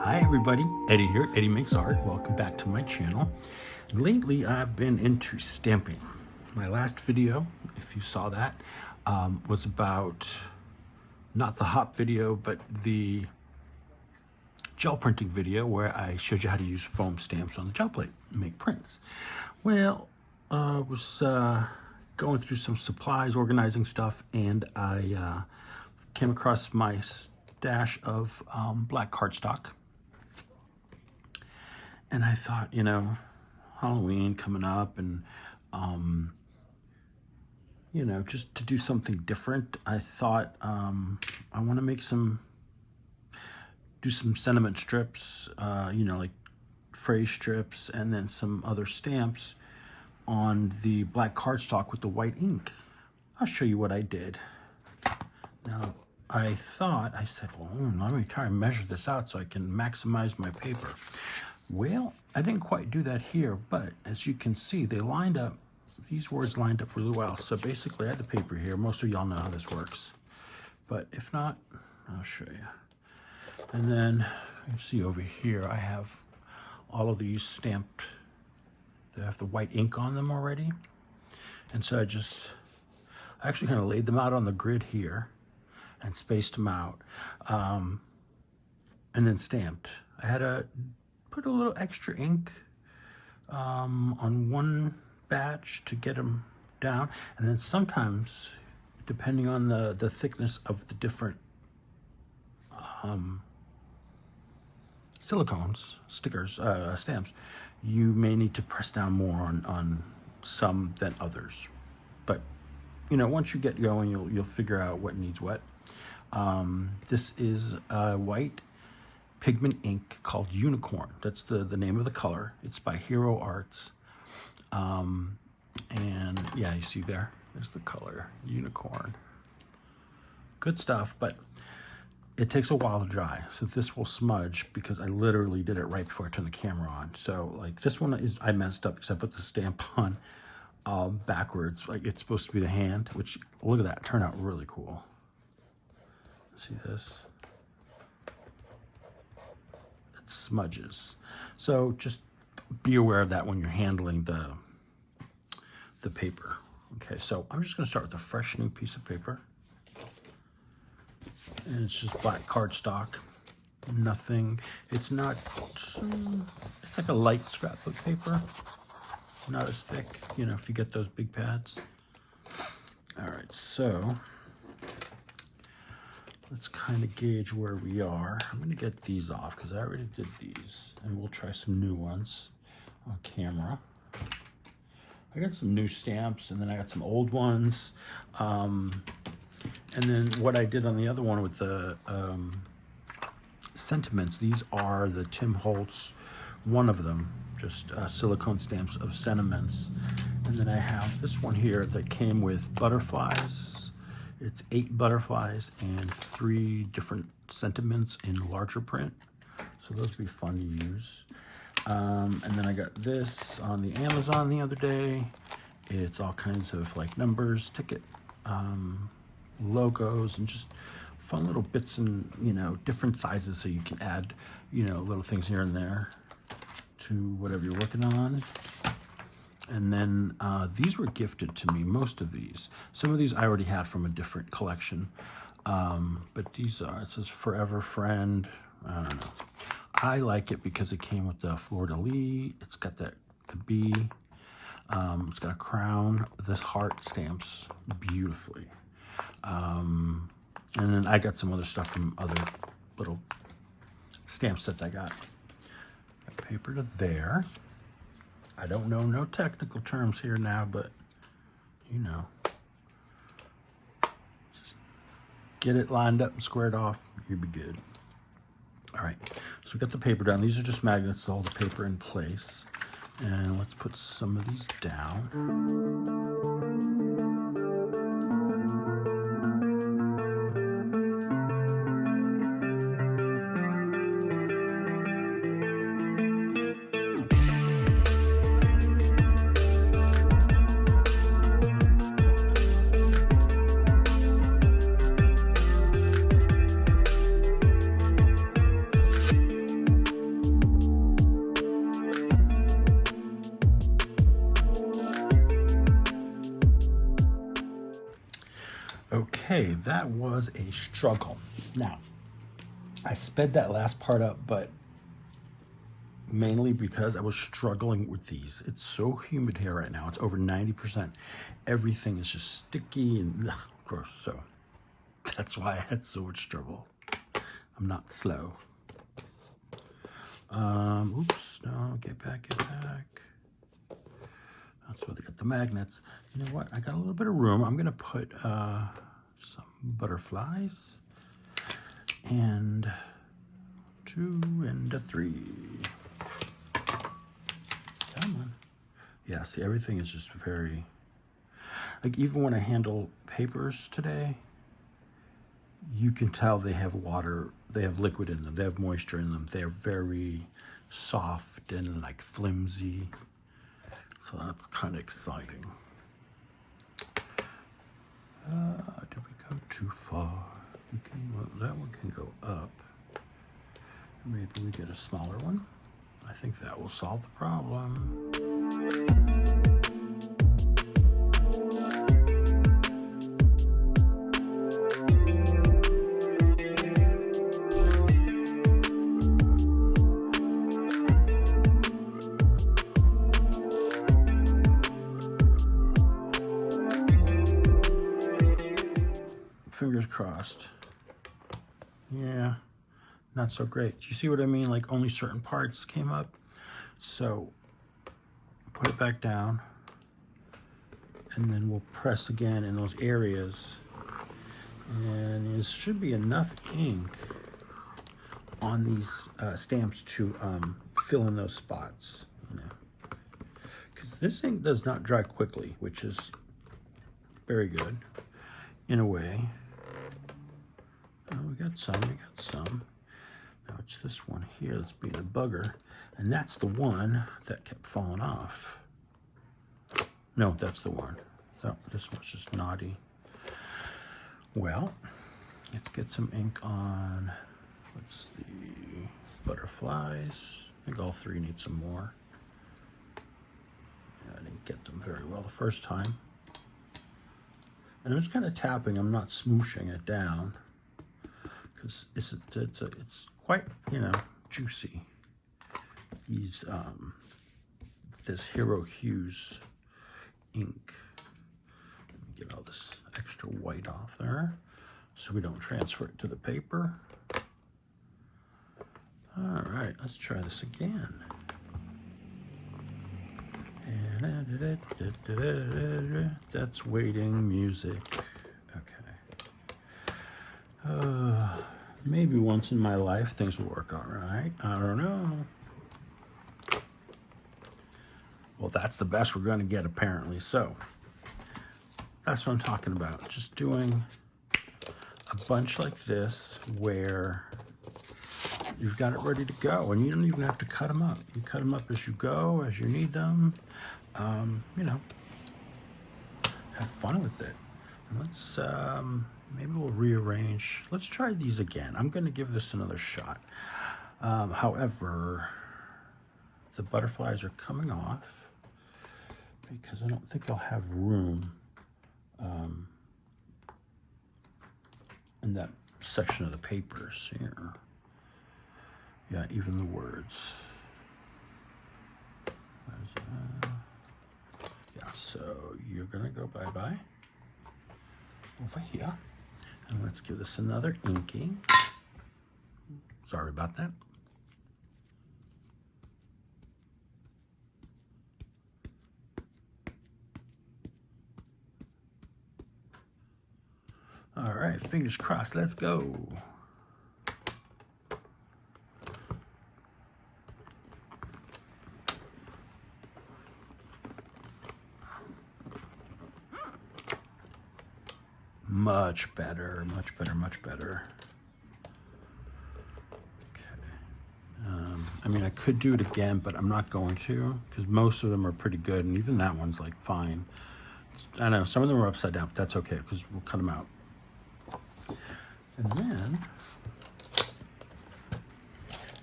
Hi everybody, Eddie here, Eddie Makes Art. Welcome back to my channel. Lately I've been into stamping. My last video, if you saw that, was about, not the hop video, but the gel printing video where I showed you how to use foam stamps on the gel plate and make prints. Well, I was going through some supplies, organizing stuff, and I came across my stash of black cardstock. And I thought, you know, Halloween coming up, and you know, just to do something different, I thought I want to make do some sentiment strips, you know, like phrase strips, and then some other stamps on the black cardstock with the white ink. I'll show you what I did. Now, I said, well, let me try and measure this out so I can maximize my paper. Well, I didn't quite do that here, but as you can see, they lined up, these words lined up really well. So basically, I had the paper here. Most of y'all know how this works. But if not, I'll show you. And then you see over here, I have all of these stamped. They have the white ink on them already. And so I actually kind of laid them out on the grid here and spaced them out, and then stamped. I had to put a little extra ink on one batch to get them down, and then sometimes, depending on the thickness of the different silicones, stickers, stamps, you may need to press down more on some than others. But you know, once you get going, you'll figure out what needs what. This is white pigment ink called Unicorn. That's the name of the color. It's by Hero Arts. And yeah, you see there's the color, Unicorn. Good stuff, but it takes a while to dry. So this will smudge because I literally did it right before I turned the camera on. So like this one I messed up because I put the stamp on backwards. Like it's supposed to be the hand, which, look at that, turned out really cool. See this? It smudges. So just be aware of that when you're handling the paper. Okay, so I'm just gonna start with a fresh new piece of paper. And it's just black cardstock. Nothing, it's not, it's like a light scrapbook paper. Not as thick, you know, if you get those big pads. All right, so let's kind of gauge where we are. I'm gonna get these off because I already did these, and we'll try some new ones on camera. I got some new stamps, and then I got some old ones. And then what I did on the other one with the sentiments, these are the Tim Holtz, one of them, just silicone stamps of sentiments. And then I have this one here that came with butterflies. It's 8 butterflies and 3 different sentiments in larger print. So those would be fun to use. And then I got this on the Amazon the other day. It's all kinds of like numbers, ticket, logos, and just fun little bits and, you know, different sizes so you can add, you know, little things here and there to whatever you're working on. And then these were gifted to me, most of these. Some of these I already had from a different collection. But these are, it says Forever Friend. I don't know. I like it because it came with the fleur-de-lis. It's got the bee. It's got a crown. This heart stamps beautifully. And then I got some other stuff from other little stamp sets I got. Paper to there. I don't know no technical terms here now, but you know, just get it lined up and squared off, you'll be good. All right, so we got the paper down. These are just magnets to hold the paper in place. And let's put some of these down. that was a struggle. Now, I sped that last part up, but mainly because I was struggling with these. It's so humid here right now. It's over 90%. Everything is just sticky and gross. So that's why I had so much trouble. I'm not slow. Oops, no, get back. That's where they got the magnets. You know what? I got a little bit of room. I'm gonna put some butterflies and 2 and a 3. Come on. Yeah, see, everything is just very, like, even when I handle papers today, you can tell they have water, they have liquid in them, they have moisture in them. They're very soft and like flimsy. So that's kind of exciting. Did we go too far? That one can go up. Maybe we get a smaller one. I think that will solve the problem. Fingers crossed. Yeah, not so great. Do you see what I mean? Like only certain parts came up. So put it back down and then we'll press again in those areas. And there should be enough ink on these stamps to fill in those spots. You know, because this ink does not dry quickly, which is very good in a way. We got some. Now it's this one here that's being a bugger, and that's the one that kept falling off. No, that's the one. Oh, this one's just naughty. Well, let's get some ink on, let's see, butterflies. I think all 3 need some more. Yeah, I didn't get them very well the first time. And I'm just kind of tapping, I'm not smooshing it down, because it's quite, you know, juicy. These, this Hero Hues ink. Let me get all this extra white off there so we don't transfer it to the paper. All right, let's try this again. That's waiting music. Okay. Maybe once in my life things will work all right. I don't know. Well, that's the best we're going to get apparently. So that's what I'm talking about. Just doing a bunch like this where you've got it ready to go, and you don't even have to cut them up. You cut them up as you go, as you need them. You know, have fun with it. And let's maybe we'll rearrange. Let's try these again. I'm going to give this another shot. However, the butterflies are coming off because I don't think I'll have room in that section of the papers here. Yeah, even the words. Yeah, so you're gonna go bye-bye over here. And let's give this another inking. Sorry about that. All right, fingers crossed, let's go. Much better, much better, much better. Okay. I mean, I could do it again, but I'm not going to because most of them are pretty good, and even that one's like fine. I know some of them are upside down, but that's okay because we'll cut them out. And then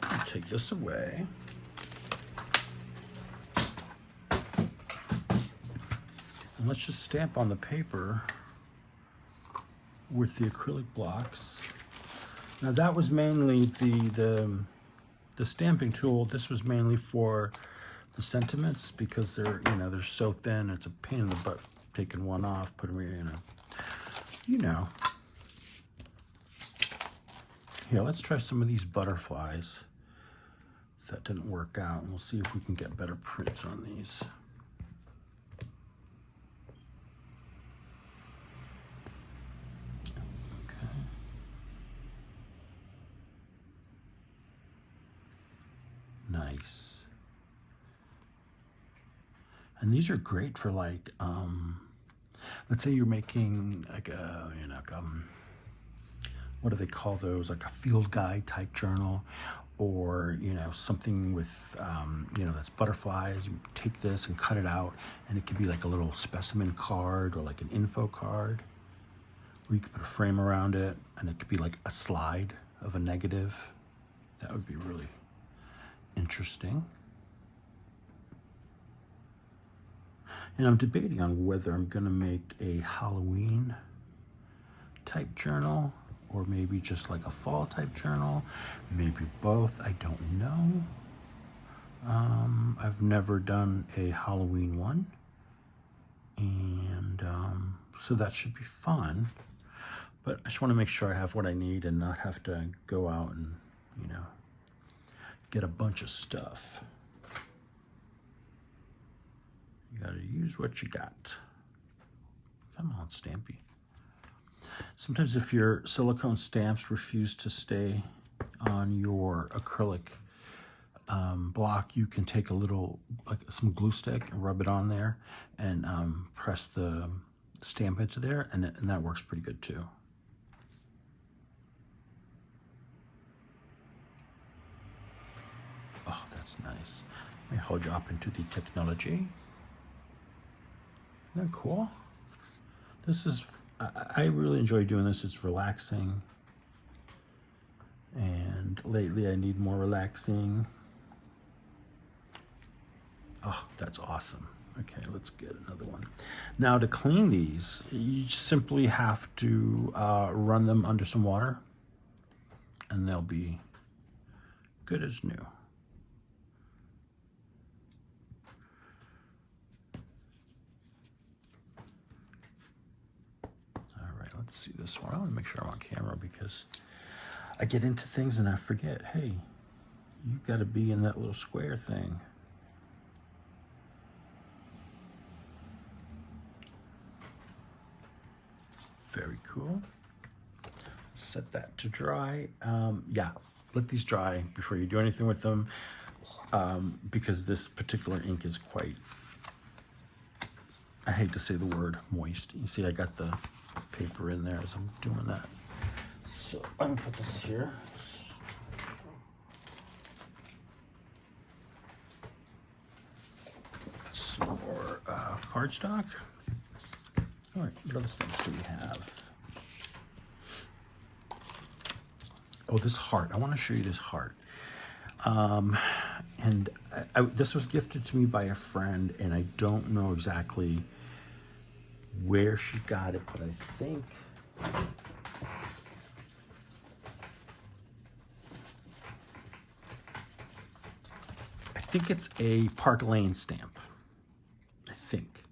I'll take this away. And let's just stamp on the paper with the acrylic blocks. Now that was mainly the stamping tool. This was mainly for the sentiments because they're, you know, they're so thin. It's a pain in the butt taking one off, putting it, you know. Here, let's try some of these butterflies. That didn't work out, and we'll see if we can get better prints on these. Okay. Nice. And these are great for like, let's say you're making like a, you know, what do they call those? Like a field guide type journal, or, you know, something with, you know, that's butterflies. You take this and cut it out, and it could be like a little specimen card or like an info card, or you could put a frame around it, and it could be like a slide of a negative. That would be really interesting. And I'm debating on whether I'm gonna make a Halloween type journal, or maybe just like a fall type journal, maybe both, I don't know. I've never done a Halloween one, and so that should be fun. But I just want to make sure I have what I need and not have to go out and, you know, get a bunch of stuff. You gotta use what you got. Come on, Stampy. Sometimes if your silicone stamps refuse to stay on your acrylic block, you can take a little, like some glue stick, and rub it on there and press the stamp into there, and that works pretty good too. Oh, that's nice. Let me hold you up into the technology. Isn't that cool? This is, I really enjoy doing this. It's relaxing. And lately I need more relaxing. Oh, that's awesome. Okay, let's get another one. Now to clean these, you simply have to run them under some water, and they'll be good as new. Let's see this one. I want to make sure I'm on camera because I get into things and I forget, hey, you got to be in that little square thing. Very cool. Set that to dry. Yeah, let these dry before you do anything with them, because this particular ink is quite, I hate to say the word moist. You see I got the paper in there as I'm doing that. So I'm gonna put this here. Some more cardstock. All right, what other stamps do we have? Oh, this heart. I want to show you this heart. And this was gifted to me by a friend, and I don't know exactly where she got it, but I think it's a Park Lane stamp. I think.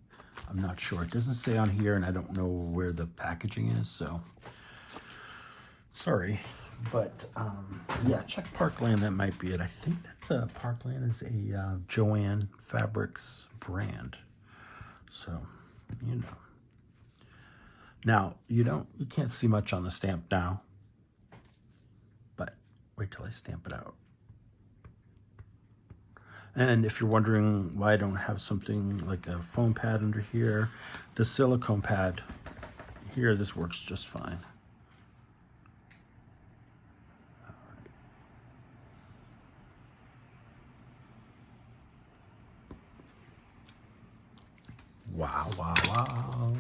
I'm not sure. It doesn't say on here, and I don't know where the packaging is, so sorry. But yeah, check Park Lane. That might be it. I think that's Park Lane is a Joanne Fabrics brand. So, you know. Now, you can't see much on the stamp now, but wait till I stamp it out. And if you're wondering why I don't have something like a foam pad under here, the silicone pad here, this works just fine. All right. Wow, wow, wow.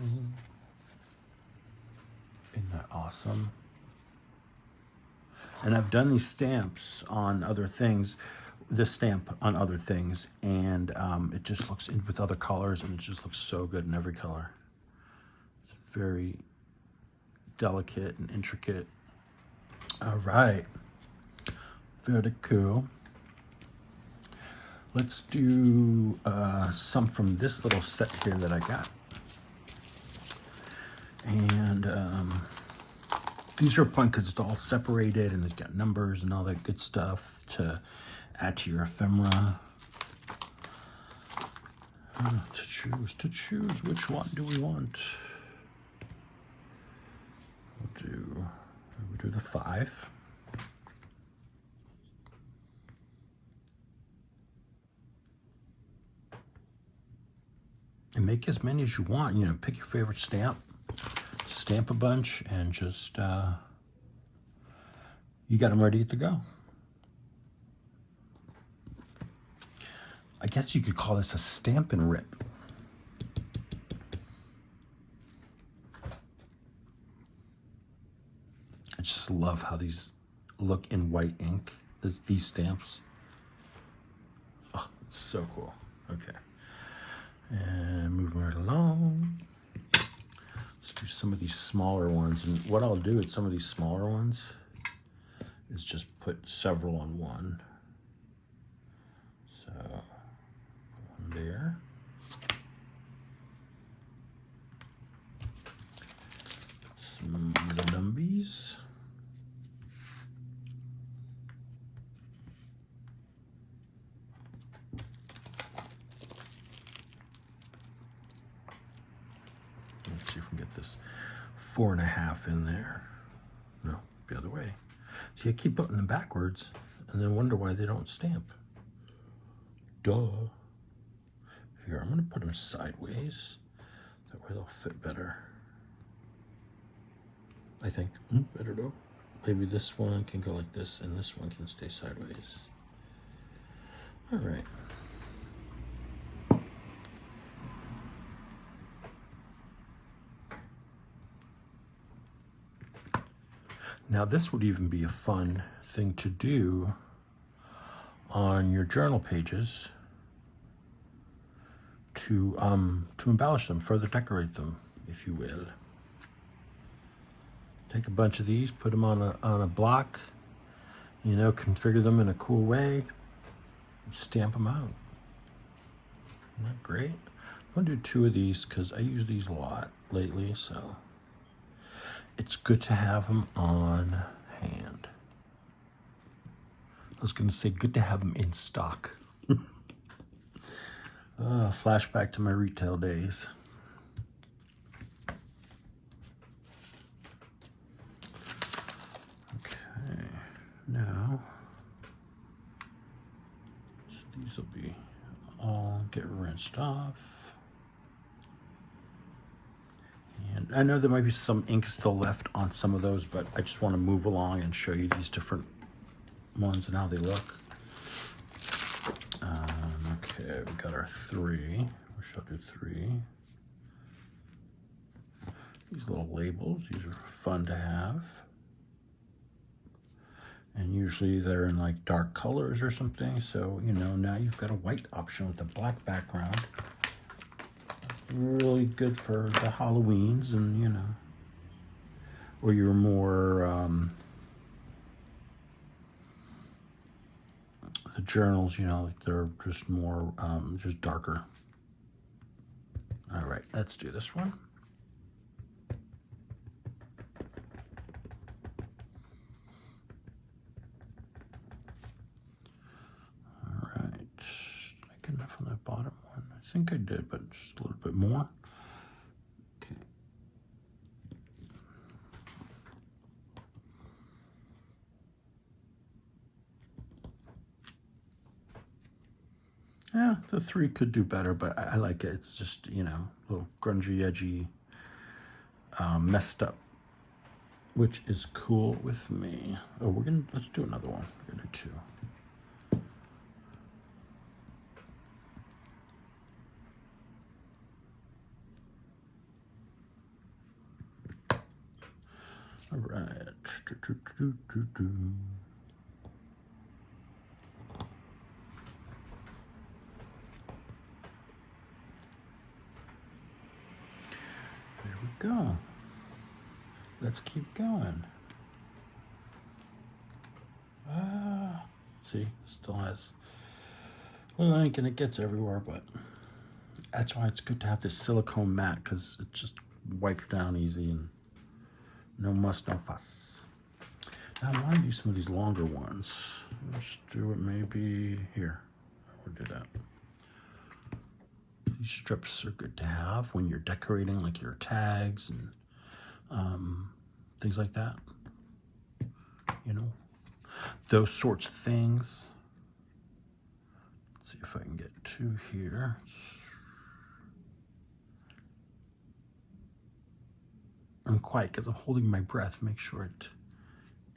Isn't that awesome? And I've done these stamps on other things, this stamp on other things, and it just looks with other colors, and it just looks so good in every color. It's very delicate and intricate. All right, very cool. Let's do some from this little set here that I got. And these are fun because it's all separated and it's got numbers and all that good stuff to add to your ephemera. To choose which one do we want? We'll do the 5. And make as many as you want. You know, pick your favorite stamp, stamp a bunch, and just you got them ready to go. I guess you could call this a stamp and rip. I just love how these look in white ink, these stamps. Oh, it's so cool. Okay. And moving right along. Let's do some of these smaller ones. And what I'll do with some of these smaller ones is just put several on one. So, one there. Some of the numbies. Let's see if we can get this 4.5 in there. No, the other way. See, I keep putting them backwards and then wonder why they don't stamp. Duh. Here, I'm gonna put them sideways. That way they'll fit better. I think. Better though. Maybe this one can go like this and this one can stay sideways. All right. Now this would even be a fun thing to do on your journal pages to embellish them, further decorate them, if you will. Take a bunch of these, put them on a block, you know, configure them in a cool way, stamp them out. Isn't that great? I'm gonna do 2 of these because I use these a lot lately, so it's good to have them on hand. I was gonna say good to have them in stock. Flashback to my retail days. Okay, now, so these will be all get rinsed off. And I know there might be some ink still left on some of those, but I just want to move along and show you these different ones and how they look. Okay, we got our 3. We shall do 3. These little labels, these are fun to have. And usually they're in like dark colors or something. So, you know, now you've got a white option with a black background. Really good for the Halloweens and, you know, or you're more, the journals, you know, like they're just more, just darker. All right, let's do this one. All right, did I get enough on that bottom one? I think I did, but just a little bit more. Okay. Yeah, the 3 could do better, but I like it. It's just, you know, a little grungy, edgy, messed up, which is cool with me. Oh, let's do another one. We're gonna do 2. All right. There we go. Let's keep going. See, it still has a little ink and it gets everywhere, but that's why it's good to have this silicone mat, because it just wipes down easy and no muss, no fuss. Now I want to do some of these longer ones. Let's do it maybe here. We'll do that. These strips are good to have when you're decorating, like your tags and things like that. You know, those sorts of things. Let's see if I can get two here. I'm quiet because I'm holding my breath. Make sure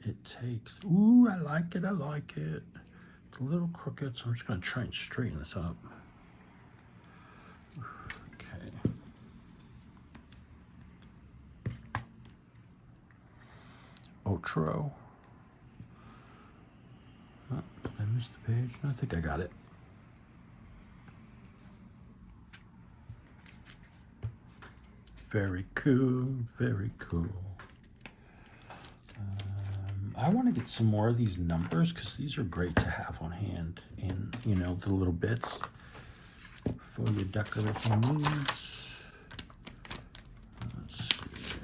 it takes. Ooh, I like it. I like it. It's a little crooked, so I'm just going to try and straighten this up. Okay. Outro. Oh, did I miss the page? No, I think I got it. Very cool, very cool. I want to get some more of these numbers because these are great to have on hand in, you know, the little bits for your decorating needs. Let's see.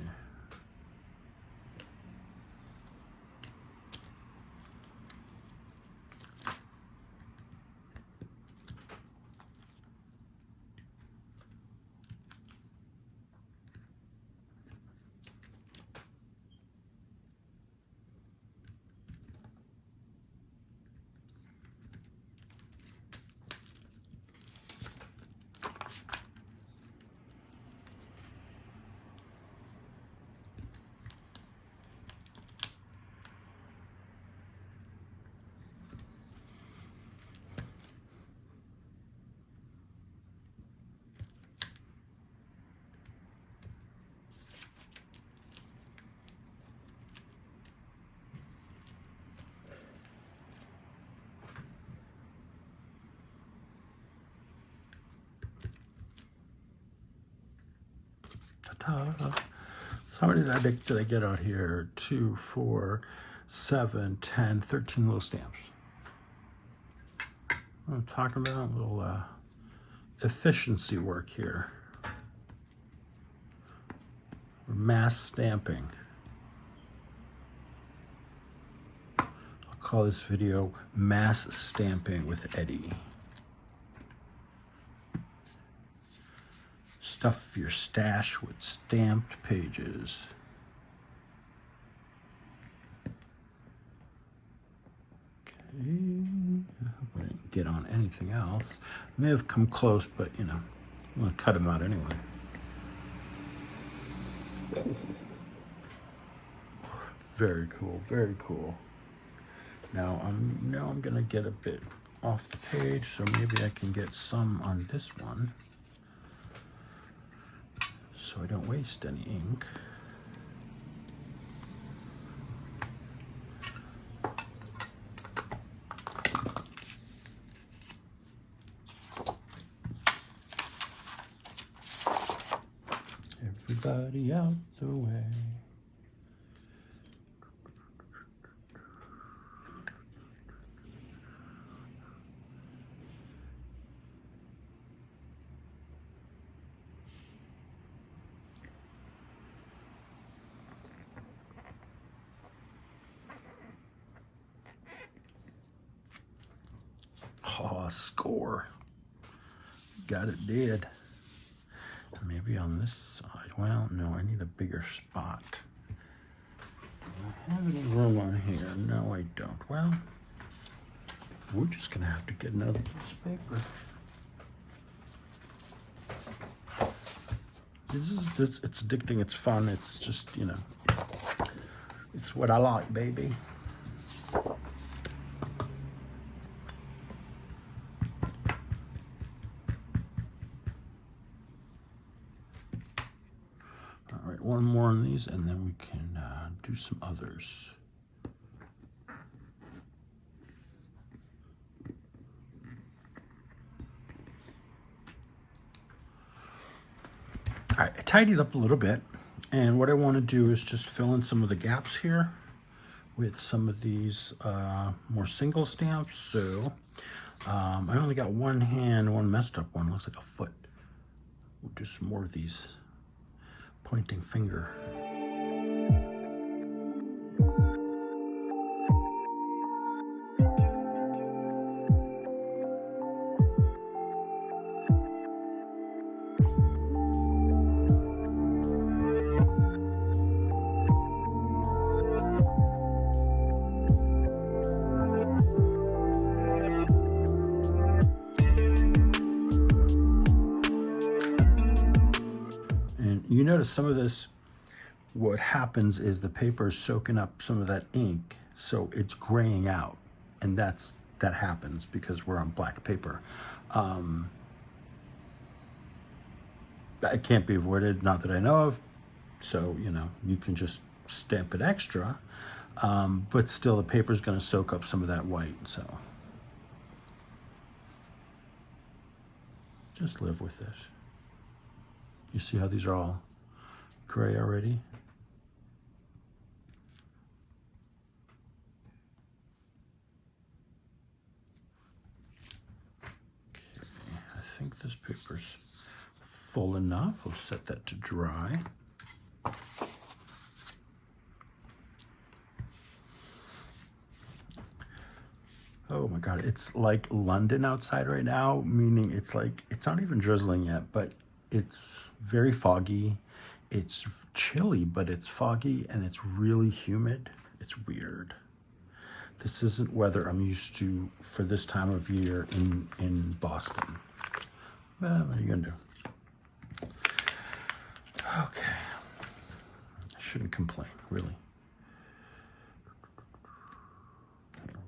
So how many did I get out here? 2, 4, 7, 10, 13 little stamps. I'm talking about a little efficiency work here. Mass stamping. I'll call this video Mass Stamping with Eddie. Stuff your stash with stamped pages. Okay, I hope I didn't get on anything else. May have come close, but you know, I'm gonna cut them out anyway. Very cool, very cool. Now I'm gonna get a bit off the page, so maybe I can get some on this one, so I don't waste any ink. Everybody out the way. Oh, score. Got it dead. Maybe on this side. Well, no, I need a bigger spot. Do I have any room on here? No, I don't. Well, we're just going to have to get another piece of paper. It's addicting. It's fun. It's just, you know, it's what I like, baby. All right, one more on these, and then we can do some others. All right, I tidied up a little bit, And what I want to do is just fill in some of the gaps here with some of these more single stamps. So I only got one hand, one messed up one, looks like a foot. We'll do some more of these pointing finger. And you notice some of this, what happens is the paper is soaking up some of that ink, so it's graying out, and that happens because we're on black paper. It can't be avoided, not that I know of, so you can just stamp it extra, but still the paper is going to soak up some of that white, so just live with it. You see how these are all gray already? Okay, I think this paper's full enough. We'll set that to dry. Oh my God, it's like London outside right now, meaning it's not even drizzling yet, but it's very foggy. It's chilly, but it's foggy and it's really humid. It's weird. This isn't weather I'm used to for this time of year in Boston. Well, what are you gonna do? Okay. I shouldn't complain, really.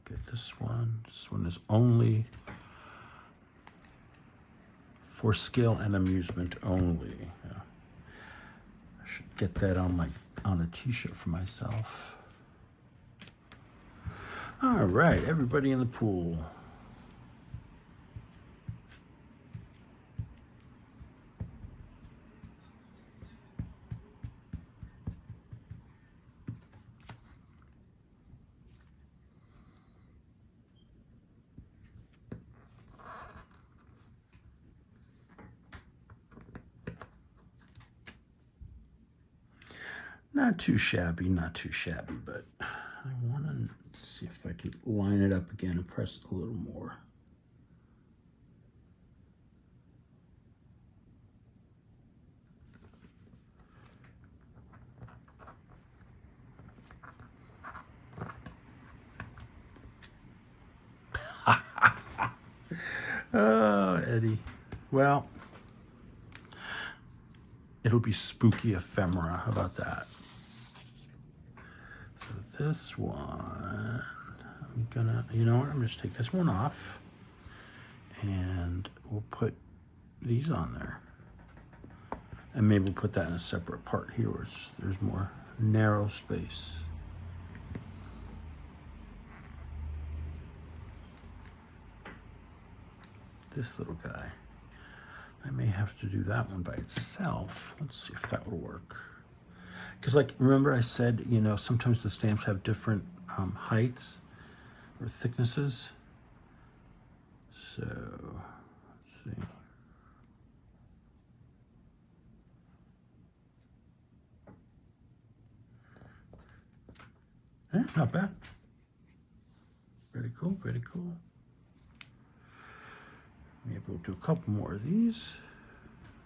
Get this one. This one is only for skill and amusement only. Yeah. I should get that on a t-shirt for myself. All right, everybody in the pool. Not too shabby, but I want to see if I can line it up again and press it a little more. Oh, Eddie. Well, it'll be spooky ephemera. How about that? So this one, I'm gonna, I'm just take this one off and we'll put these on there. And maybe we'll put that in a separate part here where there's more narrow space. This little guy, I may have to do that one by itself. Let's see if that will work. Because remember I said, sometimes the stamps have different heights or thicknesses. So, let's see. Not bad. Very cool, very cool. Maybe we'll do a couple more of these.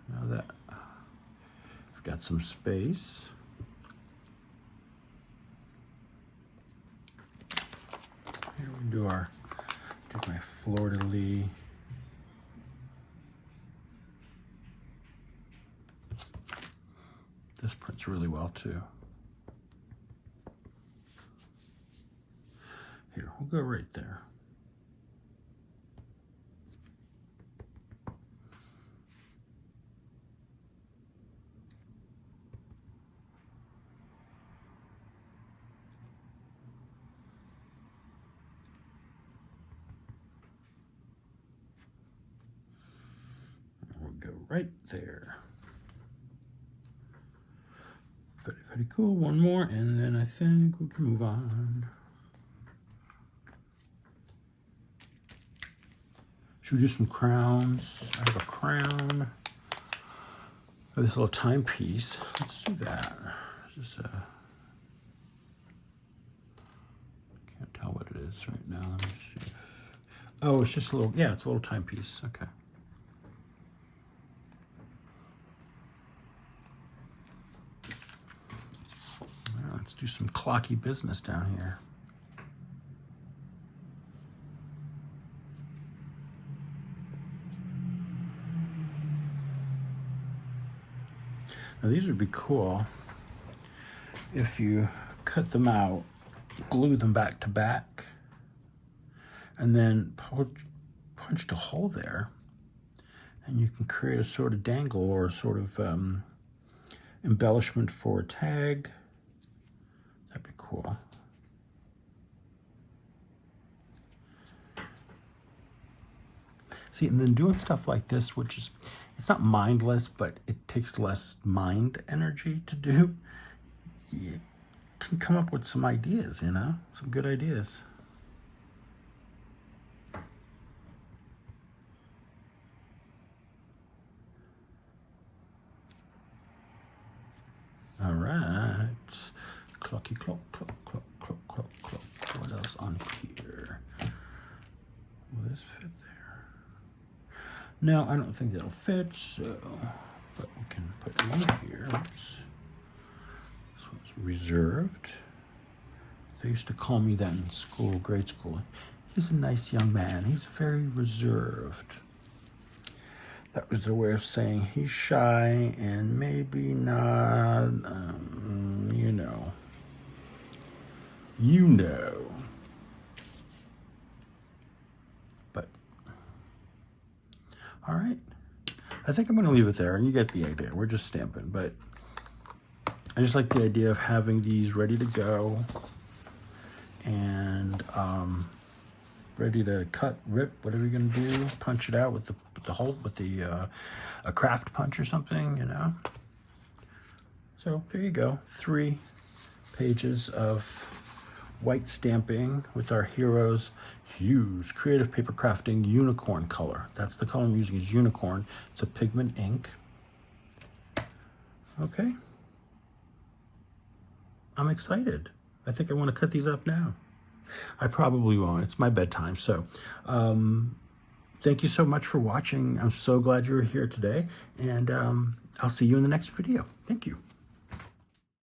Now that I've got some space. Here we do my fleur-de-lis. This prints really well too. Here, we'll go right there. We'll go right there. Pretty cool. One more, and then I think we can move on. Should we do some crowns? I have a crown. Oh, this little timepiece. Let's do that. Just can't tell what it is right now. Let me see. Oh, it's just a little. Yeah, it's a little timepiece. Okay. Well, let's do some clocky business down here. Now these would be cool if you cut them out, glue them back to back, and then punched a hole there, and you can create a sort of dangle or a sort of embellishment for a tag. That'd be cool. See, and then doing stuff like this, which is, it's not mindless, but it takes less mind energy to do. You can come up with some ideas, you know, some good ideas. All right. Clocky clock, clock, clock, clock, clock, clock. What else on here? Will this fit there? No, I don't think that'll fit, so, but we can put it in here. Oops. This one's reserved. They used to call me that in school, grade school. He's a nice young man. He's very reserved. That was their way of saying he's shy and maybe not, you know. You know. But, all right. I think I'm going to leave it there, and you get the idea. We're just stamping, but I just like the idea of having these ready to go and ready to cut, rip, whatever you're going to do. Punch it out with the hole, with the a craft punch or something, you know. So there you go. 3 pages of white stamping with our heroes Hues Creative Paper Crafting Unicorn color. That's the color I'm using, is Unicorn. It's a pigment ink. Okay. I'm excited. I think I want to cut these up now. I probably won't. It's my bedtime. So thank you so much for watching. I'm so glad you were here today. And I'll see you in the next video. Thank you.